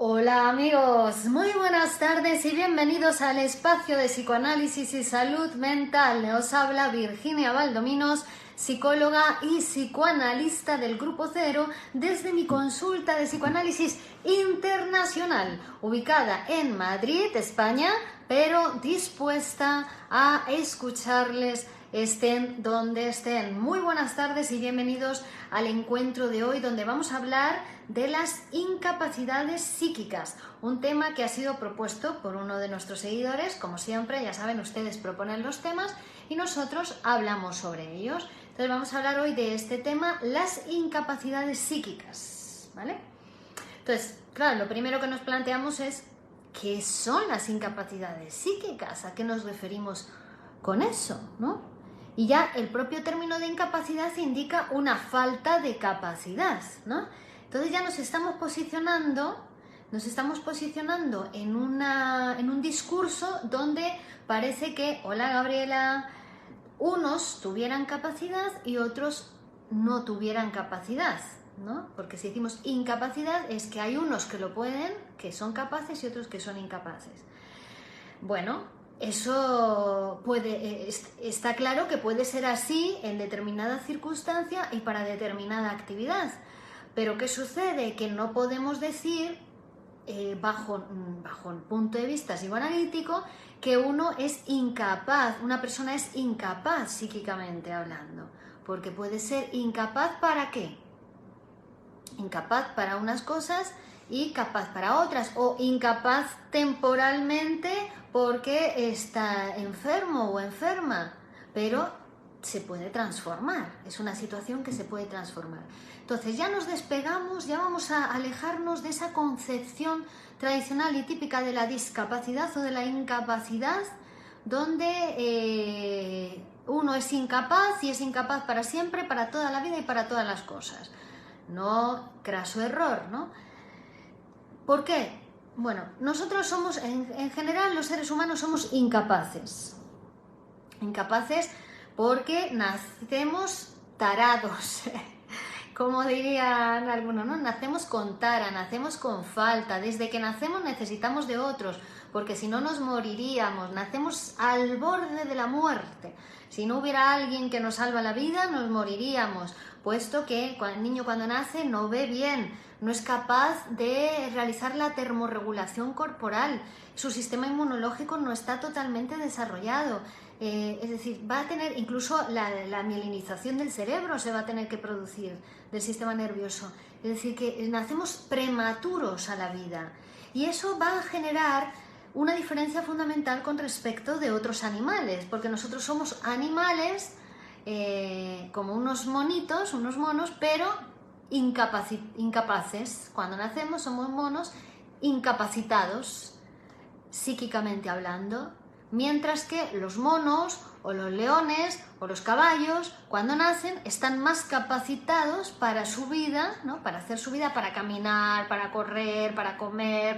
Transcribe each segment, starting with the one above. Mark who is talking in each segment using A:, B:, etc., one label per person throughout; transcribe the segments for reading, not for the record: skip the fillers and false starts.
A: Hola amigos, muy buenas tardes y bienvenidos al espacio de psicoanálisis y salud mental. Os habla Virginia Valdominos, psicóloga y psicoanalista del Grupo Cero, desde mi consulta de psicoanálisis internacional, ubicada en Madrid, España, pero dispuesta a escucharles estén donde estén. Muy buenas tardes y bienvenidos al encuentro de hoy, donde vamos a hablar de las incapacidades psíquicas, un tema que ha sido propuesto por uno de nuestros seguidores. Como siempre, ya saben, ustedes proponen los temas y nosotros hablamos sobre ellos. Entonces vamos a hablar hoy de este tema, las incapacidades psíquicas, ¿vale? Entonces, claro, lo primero que nos planteamos es ¿qué son las incapacidades psíquicas? ¿A qué nos referimos con eso, no? Y ya el propio término de incapacidad indica una falta de capacidad, ¿no? Entonces ya nos estamos posicionando en un discurso donde parece que, hola Gabriela, unos tuvieran capacidad y otros no tuvieran capacidad, ¿no? Porque si decimos incapacidad es que hay unos que lo pueden, que son capaces, y otros que son incapaces. Bueno, eso está claro que puede ser así en determinada circunstancia y para determinada actividad. Pero ¿qué sucede? Que no podemos decir, bajo el punto de vista psicoanalítico, que uno es incapaz, una persona es incapaz psíquicamente hablando. Porque puede ser incapaz ¿para qué? Incapaz para unas cosas y capaz para otras, o incapaz temporalmente porque está enfermo o enferma, pero se puede transformar, es una situación que se puede transformar. Entonces ya nos despegamos, ya vamos a alejarnos de esa concepción tradicional y típica de la discapacidad o de la incapacidad, donde uno es incapaz y es incapaz para siempre, para toda la vida y para todas las cosas. No, craso error, ¿no? ¿Por qué? Bueno, nosotros somos, en general, los seres humanos somos incapaces. Incapaces porque nacemos tarados, como dirían algunos, ¿no? Nacemos con tara, nacemos con falta. Desde que nacemos necesitamos de otros, porque si no nos moriríamos. Nacemos al borde de la muerte. Si no hubiera alguien que nos salva la vida, nos moriríamos, puesto que el niño cuando nace no ve bien, no es capaz de realizar la termorregulación corporal, su sistema inmunológico no está totalmente desarrollado. Es decir, va a tener incluso la mielinización del cerebro, se va a tener que producir del sistema nervioso. Es decir, que nacemos prematuros a la vida y eso va a generar una diferencia fundamental con respecto de otros animales, porque nosotros somos animales como unos monitos, unos monos, pero incapaces. Cuando nacemos somos monos incapacitados, psíquicamente hablando, mientras que los monos o los leones o los caballos cuando nacen están más capacitados para su vida, ¿no? Para hacer su vida, para caminar, para correr, para comer,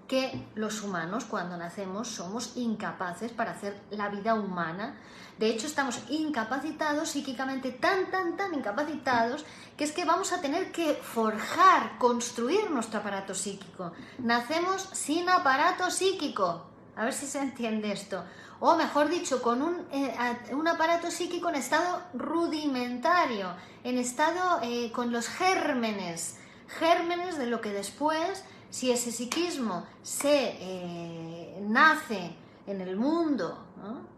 A: que los humanos cuando nacemos somos incapaces para hacer la vida humana. De hecho, estamos incapacitados psíquicamente, tan incapacitados, que es que vamos a tener que forjar, construir nuestro aparato psíquico. Nacemos sin aparato psíquico. A ver si se entiende esto. O mejor dicho, con un aparato psíquico en estado rudimentario, en estado con los gérmenes de lo que después, si ese psiquismo se nace en el mundo, ¿no?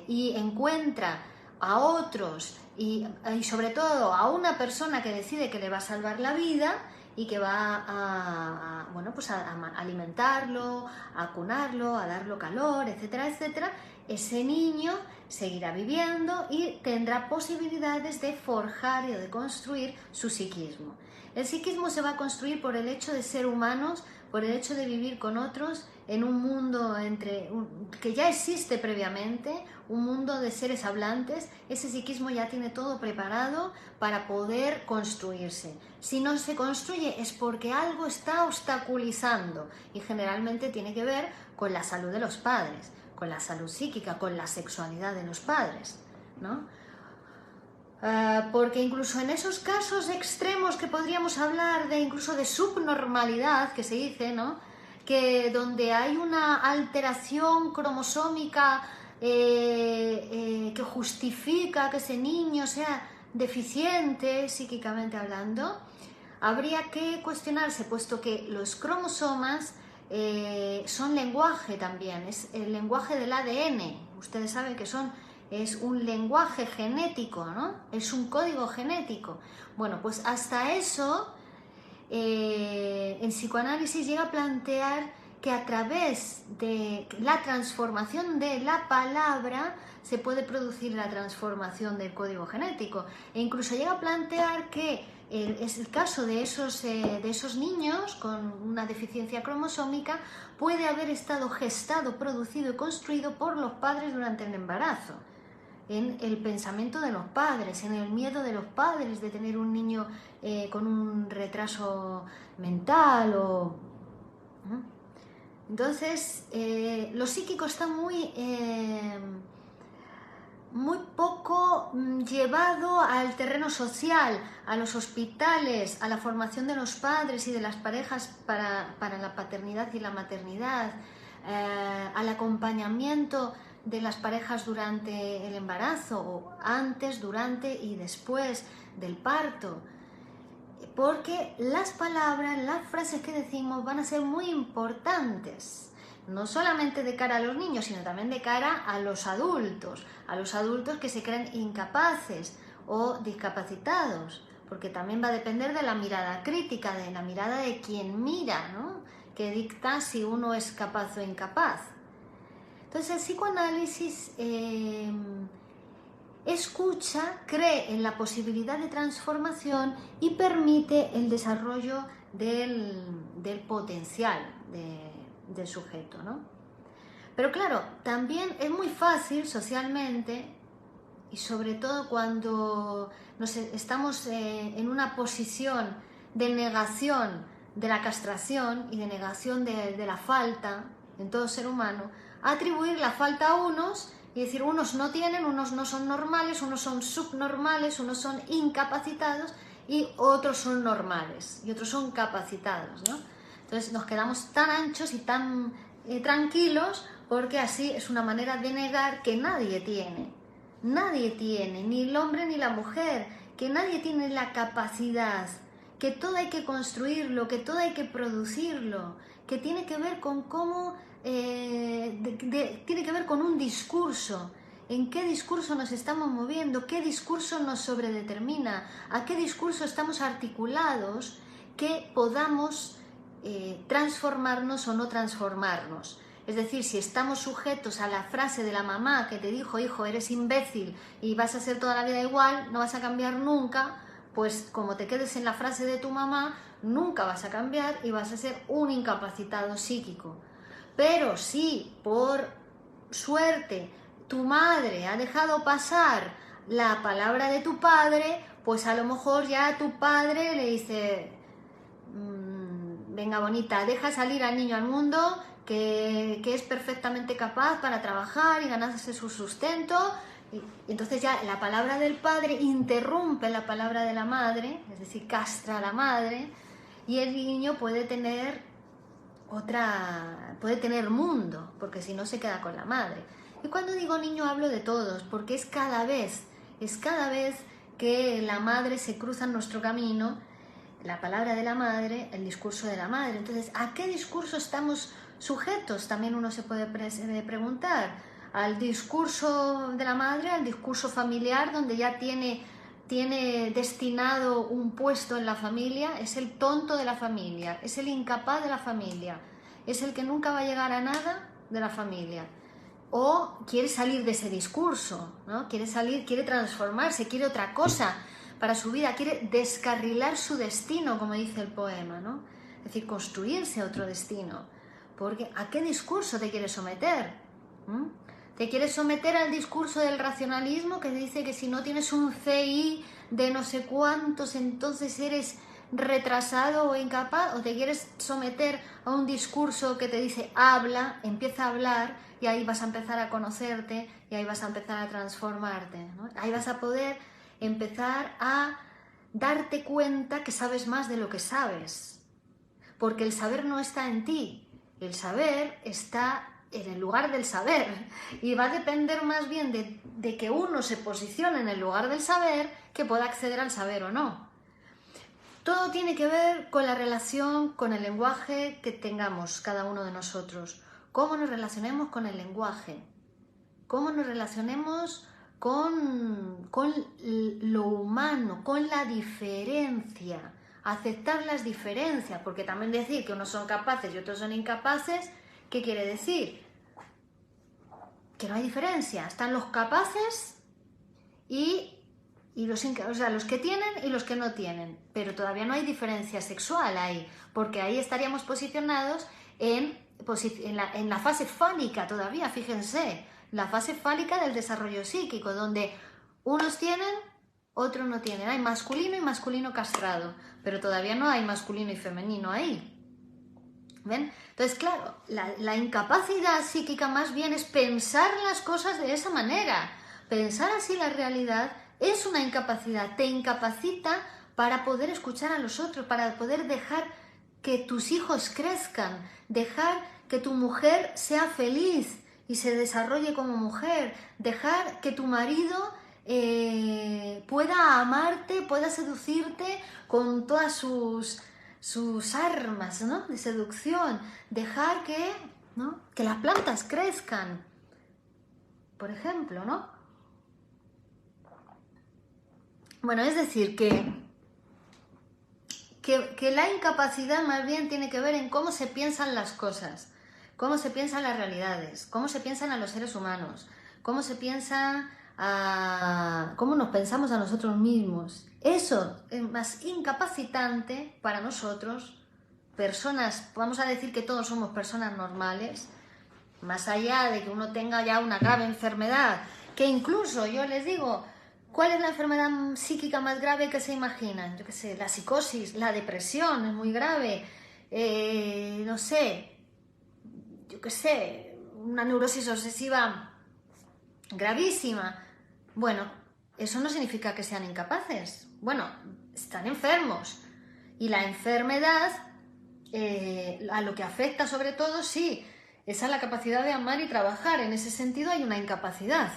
A: Y encuentra a otros y sobre todo a una persona que decide que le va a salvar la vida y que va a alimentarlo, a acunarlo, a darlo calor, etcétera, etcétera, ese niño seguirá viviendo y tendrá posibilidades de forjar y de construir su psiquismo. El psiquismo se va a construir por el hecho de ser humanos, por el hecho de vivir con otros en un mundo que ya existe previamente, un mundo de seres hablantes. Ese psiquismo ya tiene todo preparado para poder construirse. Si no se construye es porque algo está obstaculizando y generalmente tiene que ver con la salud de los padres, con la salud psíquica, con la sexualidad de los padres, ¿no? Porque incluso en esos casos extremos que podríamos hablar de incluso de subnormalidad, que se dice, ¿no? Que donde hay una alteración cromosómica que justifica que ese niño sea deficiente psíquicamente hablando, habría que cuestionarse, puesto que los cromosomas son lenguaje también, es el lenguaje del ADN. Ustedes saben que es un lenguaje genético, ¿no? Es un código genético. Bueno, pues hasta eso el psicoanálisis llega a plantear que a través de la transformación de la palabra se puede producir la transformación del código genético. E incluso llega a plantear que es el caso de esos niños con una deficiencia cromosómica puede haber estado gestado, producido y construido por los padres durante el embarazo, en el pensamiento de los padres, en el miedo de los padres de tener un niño con un retraso mental ¿no? Entonces, lo psíquico está muy poco llevado al terreno social, a los hospitales, a la formación de los padres y de las parejas para la paternidad y la maternidad, al acompañamiento de las parejas durante el embarazo, o antes, durante y después del parto. Porque las palabras, las frases que decimos van a ser muy importantes, no solamente de cara a los niños, sino también de cara a los adultos que se creen incapaces o discapacitados, porque también va a depender de la mirada crítica, de la mirada de quien mira, ¿no? Que dicta si uno es capaz o incapaz. Entonces el psicoanálisis escucha, cree en la posibilidad de transformación y permite el desarrollo del potencial del sujeto, ¿no? Pero claro, también es muy fácil socialmente, y sobre todo cuando estamos en una posición de negación de la castración y de negación de la falta en todo ser humano, atribuir la falta a unos y decir unos no tienen, unos no son normales, unos son subnormales, unos son incapacitados y otros son normales y otros son capacitados, ¿no? Entonces nos quedamos tan anchos y tan tranquilos, porque así es una manera de negar que nadie tiene, ni el hombre ni la mujer, que nadie tiene la capacidad, que todo hay que construirlo, que todo hay que producirlo, que tiene que ver con cómo tiene que ver con un discurso, en qué discurso nos estamos moviendo, qué discurso nos sobredetermina, a qué discurso estamos articulados, que podamos transformarnos o no transformarnos. Es decir, si estamos sujetos a la frase de la mamá que te dijo, hijo, eres imbécil y vas a ser toda la vida igual, no vas a cambiar nunca, pues como te quedes en la frase de tu mamá, nunca vas a cambiar y vas a ser un incapacitado psíquico. Pero si por suerte tu madre ha dejado pasar la palabra de tu padre, pues a lo mejor ya tu padre le dice, venga bonita, deja salir al niño al mundo, que es perfectamente capaz para trabajar y ganarse su sustento. Y entonces ya la palabra del padre interrumpe la palabra de la madre, es decir, castra a la madre, y el niño puede tener mundo, porque si no se queda con la madre. Y cuando digo niño hablo de todos, porque es cada vez que la madre se cruza en nuestro camino, la palabra de la madre, el discurso de la madre. Entonces, ¿a qué discurso estamos sujetos? También uno se puede preguntar. Al discurso de la madre, al discurso familiar, donde ya tiene destinado un puesto en la familia, es el tonto de la familia, es el incapaz de la familia, es el que nunca va a llegar a nada de la familia. O quiere salir de ese discurso, ¿no? Quiere transformarse, quiere otra cosa para su vida, quiere descarrilar su destino, como dice el poema, ¿no? Es decir, construirse otro destino. Porque ¿a qué discurso te quieres someter? ¿Te quieres someter al discurso del racionalismo que dice que si no tienes un CI de no sé cuántos, entonces eres retrasado o incapaz? ¿O te quieres someter a un discurso que te dice habla, empieza a hablar y ahí vas a empezar a conocerte y ahí vas a empezar a transformarte, ¿no? Ahí vas a poder empezar a darte cuenta que sabes más de lo que sabes. Porque el saber no está en ti, el saber está en el lugar del saber. Y va a depender más bien de que uno se posicione en el lugar del saber que pueda acceder al saber o no. Todo tiene que ver con la relación, con el lenguaje que tengamos cada uno de nosotros. Cómo nos relacionemos con el lenguaje. Cómo nos relacionemos con lo humano, con la diferencia. Aceptar las diferencias, porque también decir que unos son capaces y otros son incapaces, ¿qué quiere decir? Que no hay diferencia. Están los capaces y los que tienen y los que no tienen. Pero todavía no hay diferencia sexual ahí, porque ahí estaríamos posicionados en la fase fálica todavía, fíjense, la fase fálica del desarrollo psíquico, donde unos tienen, otros no tienen. Hay masculino y masculino castrado, pero todavía no hay masculino y femenino ahí. ¿Ven? Entonces, claro, la incapacidad psíquica más bien es pensar las cosas de esa manera. Pensar así la realidad es una incapacidad, te incapacita para poder escuchar a los otros, para poder dejar que tus hijos crezcan, dejar que tu mujer sea feliz y se desarrolle como mujer, dejar que tu marido pueda amarte, pueda seducirte con todas sus armas, ¿no?, de seducción, dejar que las plantas crezcan, por ejemplo, ¿no? Bueno, es decir, que la incapacidad más bien tiene que ver en cómo se piensan las cosas, cómo se piensan las realidades, cómo se piensan a los seres humanos, cómo se piensa cómo nos pensamos a nosotros mismos. Eso es más incapacitante para nosotros, personas, vamos a decir que todos somos personas normales, más allá de que uno tenga ya una grave enfermedad, que incluso yo les digo, ¿cuál es la enfermedad psíquica más grave que se imaginan? Yo qué sé, la psicosis, la depresión es muy grave, no sé, yo qué sé, una neurosis obsesiva gravísima. Bueno, eso no significa que sean incapaces. Bueno, están enfermos. Y la enfermedad, a lo que afecta sobre todo, sí, es a la capacidad de amar y trabajar. En ese sentido hay una incapacidad.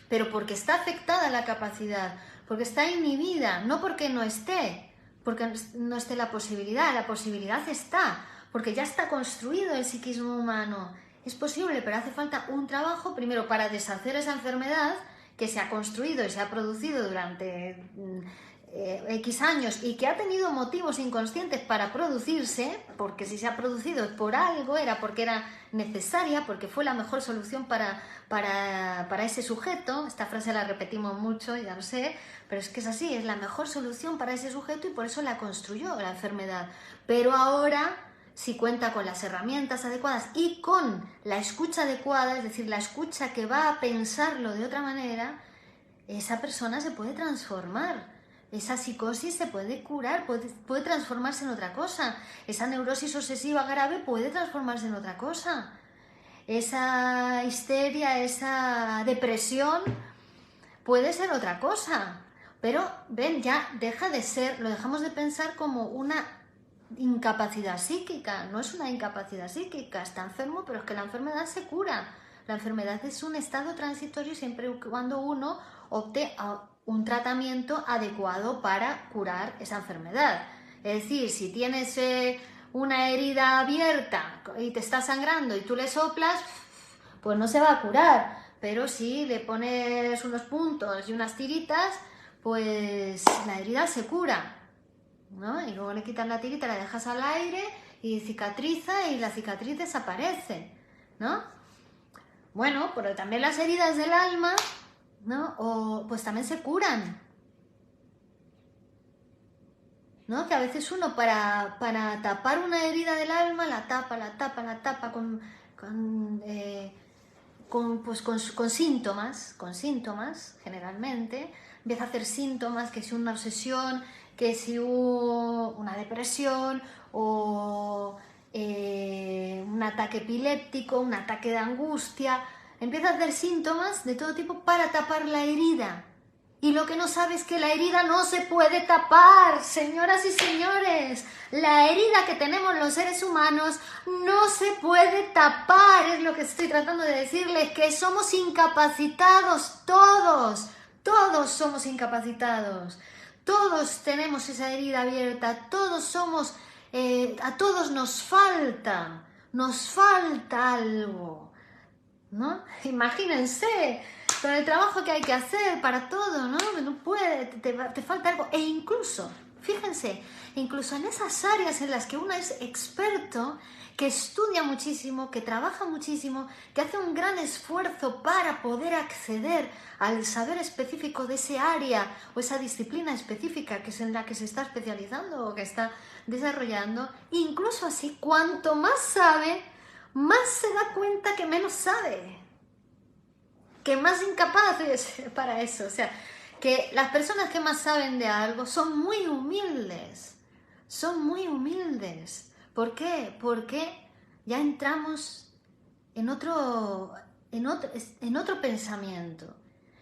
A: Pero porque está afectada la capacidad, porque está inhibida, no porque no esté la posibilidad está, porque ya está construido el psiquismo humano. Es posible, pero hace falta un trabajo primero para deshacer esa enfermedad que se ha construido y se ha producido durante X años y que ha tenido motivos inconscientes para producirse, porque si se ha producido por algo, era porque era necesaria, porque fue la mejor solución para ese sujeto. Esta frase la repetimos mucho, ya lo sé, pero es que es así, es la mejor solución para ese sujeto y por eso la construyó la enfermedad. Pero ahora, si cuenta con las herramientas adecuadas y con la escucha adecuada, es decir, la escucha que va a pensarlo de otra manera, esa persona se puede transformar. Esa psicosis se puede curar, puede transformarse en otra cosa. Esa neurosis obsesiva grave puede transformarse en otra cosa. Esa histeria, esa depresión puede ser otra cosa. Pero, ven, ya deja de ser, lo dejamos de pensar como una incapacidad psíquica. No es una incapacidad psíquica, está enfermo, pero es que la enfermedad se cura. La enfermedad es un estado transitorio siempre y cuando uno opte a un tratamiento adecuado para curar esa enfermedad. Es decir, si tienes una herida abierta y te está sangrando y tú le soplas, pues no se va a curar. Pero si le pones unos puntos y unas tiritas, pues la herida se cura, ¿no? Y luego le quitas la tirita, la dejas al aire y cicatriza y la cicatriz desaparece, ¿no? Bueno, pero también las heridas del alma, ¿no? Pues también se curan, ¿no? Que a veces uno para tapar una herida del alma la tapa con síntomas, generalmente. Empieza a hacer síntomas, que si una obsesión, que si una depresión o un ataque epiléptico, un ataque de angustia. Empieza a hacer síntomas de todo tipo para tapar la herida. Y lo que no sabe es que la herida no se puede tapar, señoras y señores. La herida que tenemos los seres humanos no se puede tapar. Es lo que estoy tratando de decirles, que somos incapacitados todos. Todos somos incapacitados. Todos tenemos esa herida abierta. Todos somos, a todos nos falta algo, ¿no? Imagínense, con el trabajo que hay que hacer para todo, ¿no? No puede, te falta algo. E incluso, fíjense, incluso en esas áreas en las que uno es experto, que estudia muchísimo, que trabaja muchísimo, que hace un gran esfuerzo para poder acceder al saber específico de ese área o esa disciplina específica que es en la que se está especializando o que está desarrollando, incluso así, cuanto más sabe, más se da cuenta que menos sabe, que más incapaz es para eso. O sea, que las personas que más saben de algo son muy humildes, ¿Por qué? Porque ya entramos en otro pensamiento.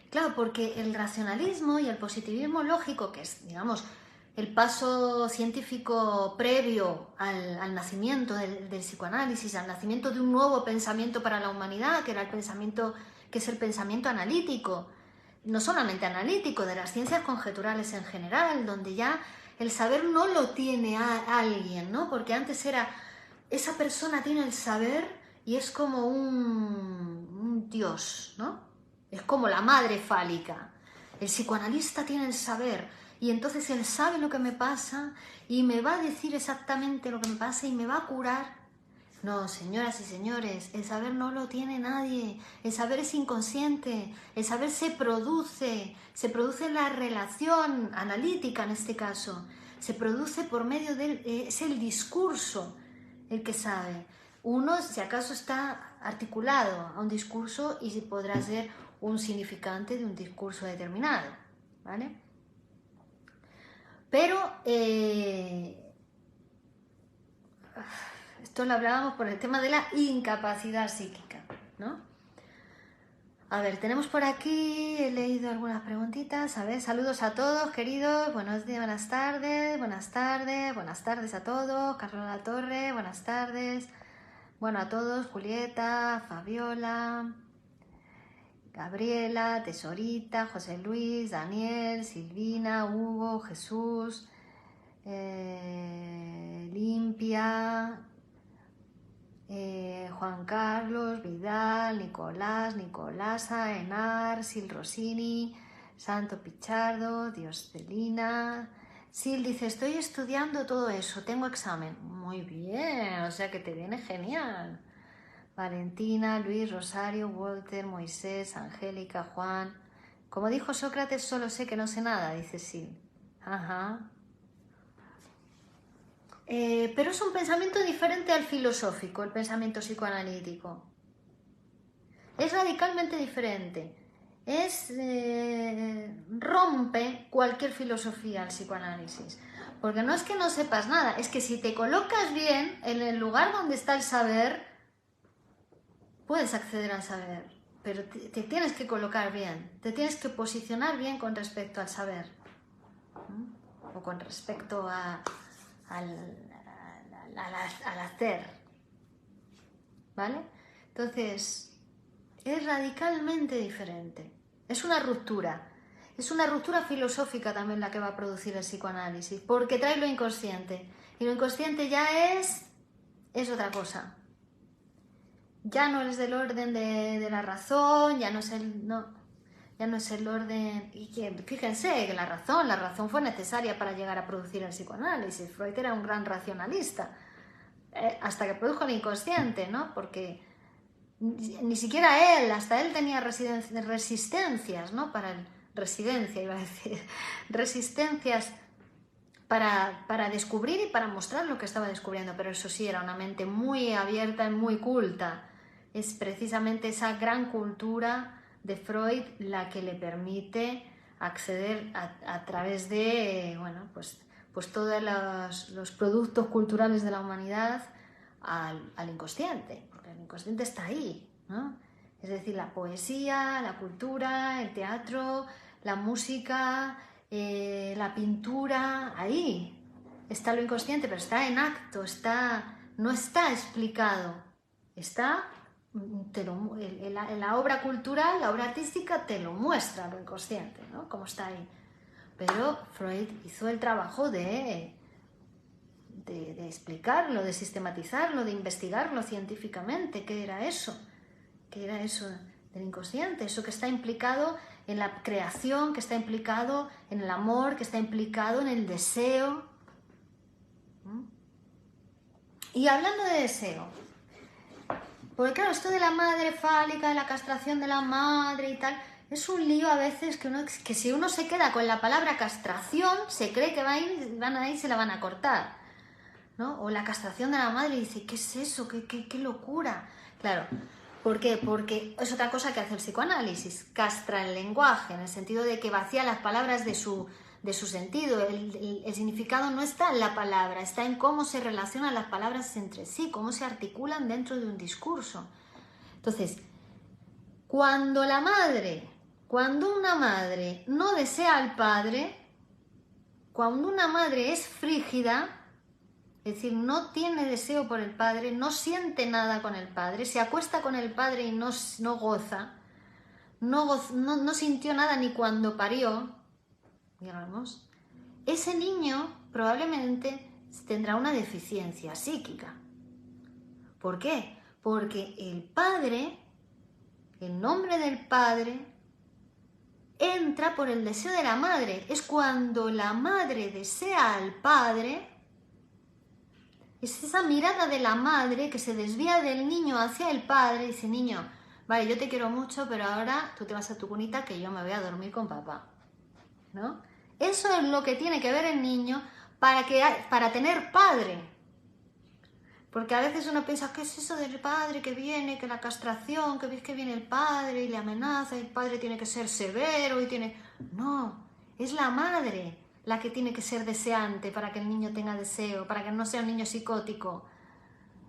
A: Claro, porque el racionalismo y el positivismo lógico, que es, digamos, el paso científico previo al nacimiento del psicoanálisis, al nacimiento de un nuevo pensamiento para la humanidad, que era que es el pensamiento analítico, no solamente analítico, de las ciencias conjeturales en general, donde ya el saber no lo tiene alguien, ¿no? Porque antes era, esa persona tiene el saber y es como un dios, ¿no? Es como la madre fálica. El psicoanalista tiene el saber y entonces él sabe lo que me pasa y me va a decir exactamente lo que me pasa y me va a curar. No, señoras y señores, el saber no lo tiene nadie, el saber es inconsciente, el saber se produce en la relación analítica en este caso, se produce por medio es el discurso el que sabe. Uno, si acaso, está articulado a un discurso y podrá ser un significante de un discurso determinado, ¿vale? Pero esto lo hablábamos por el tema de la incapacidad psíquica, ¿no? A ver, tenemos por aquí, he leído algunas preguntitas. A ver, saludos a todos, queridos. Buenos días, buenas tardes a todos. Carlola Torre, buenas tardes. Bueno, a todos, Julieta, Fabiola, Gabriela, Tesorita, José Luis, Daniel, Silvina, Hugo, Jesús, Limpia, Juan Carlos, Vidal, Nicolás, Nicolasa, Enar, Sil Rossini, Santo Pichardo, Dioscelina. Sil dice, estoy estudiando todo eso, tengo examen. Muy bien, o sea que te viene genial. Valentina, Luis, Rosario, Walter, Moisés, Angélica, Juan. Como dijo Sócrates, solo sé que no sé nada, dice Sil. Ajá. Pero es un pensamiento diferente al filosófico, el pensamiento psicoanalítico. Es radicalmente diferente. Rompe cualquier filosofía al psicoanálisis. Porque no es que no sepas nada, es que si te colocas bien en el lugar donde está el saber, puedes acceder al saber. Pero te tienes que colocar bien, te tienes que posicionar bien con respecto al saber. O con respecto al hacer, ¿vale? Entonces, es radicalmente diferente. Es una ruptura filosófica también la que va a producir el psicoanálisis, porque trae lo inconsciente, y lo inconsciente ya es otra cosa. Ya no es del orden de la razón, ya no es el orden. Y que, fíjense que la razón fue necesaria para llegar a producir el psicoanálisis. Freud era un gran racionalista, hasta que produjo el inconsciente, ¿no? Porque ni siquiera hasta él tenía resistencias, ¿no? Resistencias para descubrir y para mostrar lo que estaba descubriendo, pero eso sí, era una mente muy abierta y muy culta. Es precisamente esa gran cultura de Freud la que le permite acceder a través de, bueno, pues todos los productos culturales de la humanidad al inconsciente, porque el inconsciente está ahí, ¿no? Es decir, la poesía, la cultura, el teatro, la música, la pintura, ahí está lo inconsciente, pero está en acto, no está explicado, está, la obra cultural, la obra artística te lo muestra lo inconsciente, ¿no? Como está ahí. Pero Freud hizo el trabajo de explicarlo, de sistematizarlo, de investigarlo científicamente. ¿Qué era eso? ¿Qué era eso del inconsciente? Eso que está implicado en la creación, que está implicado en el amor, que está implicado en el deseo. Y hablando de deseo, porque claro, esto de la madre fálica, de la castración de la madre y tal, es un lío a veces que si uno se queda con la palabra castración, se cree que van a ir y se la van a cortar, ¿no? O la castración de la madre y dice, ¿qué es eso? ¿Qué locura? Claro, ¿por qué? Porque es otra cosa que hace el psicoanálisis, castra el lenguaje, en el sentido de que vacía las palabras de su sentido. El significado no está en la palabra, está en cómo se relacionan las palabras entre sí, cómo se articulan dentro de un discurso. Entonces, cuando una madre no desea al padre, cuando una madre es frígida, es decir, no tiene deseo por el padre, no siente nada con el padre, se acuesta con el padre y no goza, no sintió nada ni cuando parió, digamos, ese niño probablemente tendrá una deficiencia psíquica. ¿Por qué? Porque el padre, el nombre del padre, entra por el deseo de la madre. Es cuando la madre desea al padre, es esa mirada de la madre que se desvía del niño hacia el padre y dice, niño, vale, yo te quiero mucho, pero ahora tú te vas a tu cunita que yo me voy a dormir con papá, ¿no? Eso es lo que tiene que ver el niño para tener padre. Porque a veces uno piensa, ¿qué es eso del padre que viene, que la castración, que ves que viene el padre y le amenaza, y el padre tiene que ser severo y tiene... No, es la madre la que tiene que ser deseante para que el niño tenga deseo, para que no sea un niño psicótico.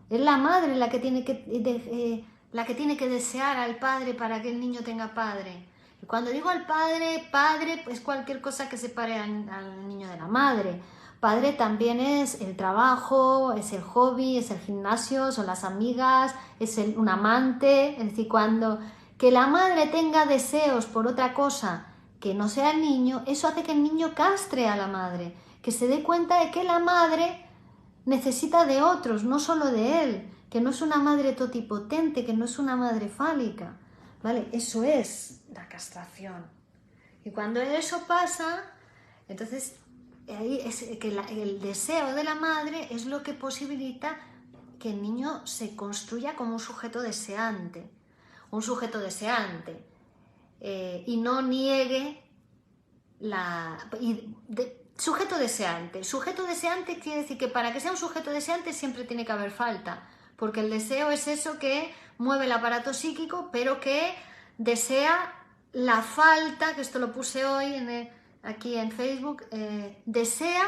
A: Es la madre la que tiene que desear al padre para que el niño tenga padre. Y cuando digo al padre, padre es cualquier cosa que separe al niño de la madre. Padre también es el trabajo, es el hobby, es el gimnasio, son las amigas, es un amante. Es decir, cuando que la madre tenga deseos por otra cosa que no sea el niño, eso hace que el niño castre a la madre, que se dé cuenta de que la madre necesita de otros, no solo de él, que no es una madre totipotente, que no es una madre fálica, ¿vale? Eso es la castración. Y cuando eso pasa, entonces ahí es que el deseo de la madre es lo que posibilita que el niño se construya como un sujeto deseante, y no niegue sujeto deseante. El sujeto deseante quiere decir que para que sea un sujeto deseante siempre tiene que haber falta, porque el deseo es eso que mueve el aparato psíquico, pero que desea la falta, que esto lo puse hoy aquí en Facebook, desea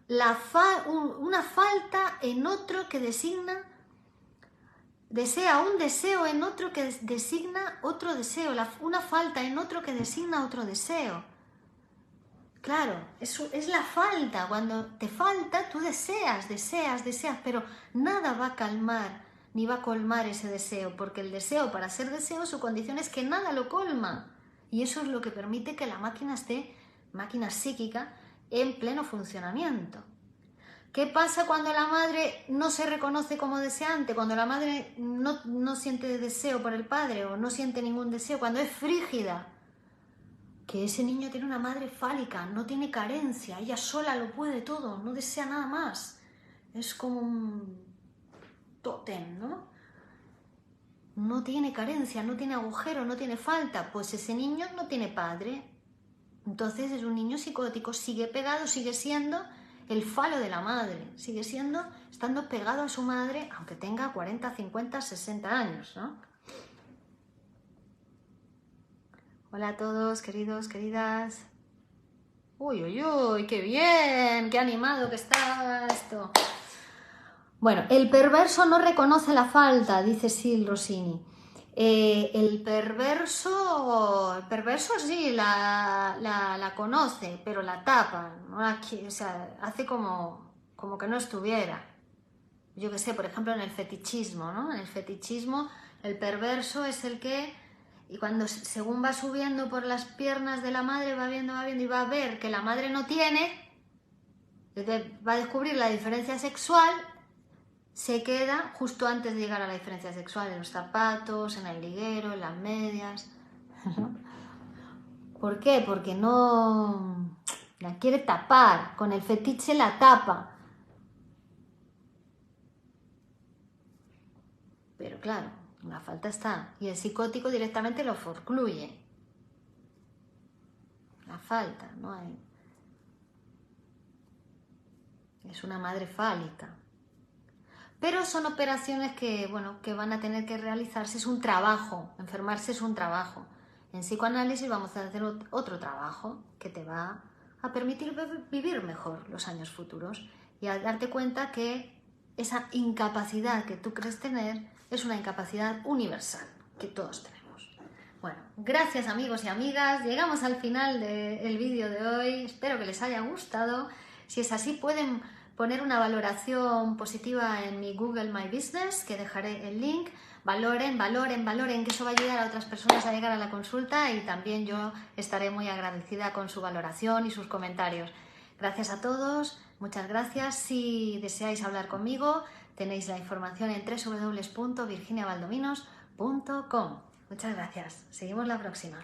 A: una falta en otro que desea un deseo en otro que designa otro deseo, una falta en otro que designa otro deseo. Claro, es la falta. Cuando te falta, tú deseas, pero nada va a calmar ni va a colmar ese deseo, porque el deseo, para ser deseo, su condición es que nada lo colma. Y eso es lo que permite que la máquina psíquica, en pleno funcionamiento. ¿Qué pasa cuando la madre no se reconoce como deseante? Cuando la madre no siente deseo por el padre o no siente ningún deseo, cuando es frígida. Que ese niño tiene una madre fálica, no tiene carencia, ella sola lo puede todo, no desea nada más. Es como un tótem, ¿no? No tiene carencia, no tiene agujero, no tiene falta. Pues ese niño no tiene padre. Entonces es un niño psicótico, sigue pegado, sigue siendo el falo de la madre, sigue estando pegado a su madre, aunque tenga 40, 50, 60 años, ¿no? Hola a todos, queridos, queridas. Uy, uy, uy, qué bien, qué animado que está esto. Bueno, el perverso no reconoce la falta, dice Sil Rossini. El perverso sí, la conoce, pero la tapa, ¿no? O sea, hace como que no estuviera. Yo qué sé, por ejemplo, en el fetichismo, ¿no? En el fetichismo, el perverso es el que, y cuando según va subiendo por las piernas de la madre, va viendo y va a ver que la madre no tiene, va a descubrir la diferencia sexual, se queda justo antes de llegar a la diferencia sexual, en los zapatos, en el liguero, en las medias. ¿Por qué? Porque no la quiere tapar, con el fetiche la tapa. Pero claro, la falta está. Y el psicótico directamente lo forcluye. La falta, no hay. Es una madre fálica. Pero son operaciones que, bueno, que van a tener que realizarse. Es un trabajo. Enfermarse es un trabajo. En psicoanálisis vamos a hacer otro trabajo que te va a permitir vivir mejor los años futuros y a darte cuenta que esa incapacidad que tú crees tener es una incapacidad universal que todos tenemos. Bueno, gracias amigos y amigas. Llegamos al final del vídeo de hoy. Espero que les haya gustado. Si es así, pueden poner una valoración positiva en mi Google My Business, que dejaré el link. Valoren, que eso va a ayudar a otras personas a llegar a la consulta y también yo estaré muy agradecida con su valoración y sus comentarios. Gracias a todos, muchas gracias. Si deseáis hablar conmigo, tenéis la información en www.virginiabaldominos.com. Muchas gracias. Seguimos la próxima.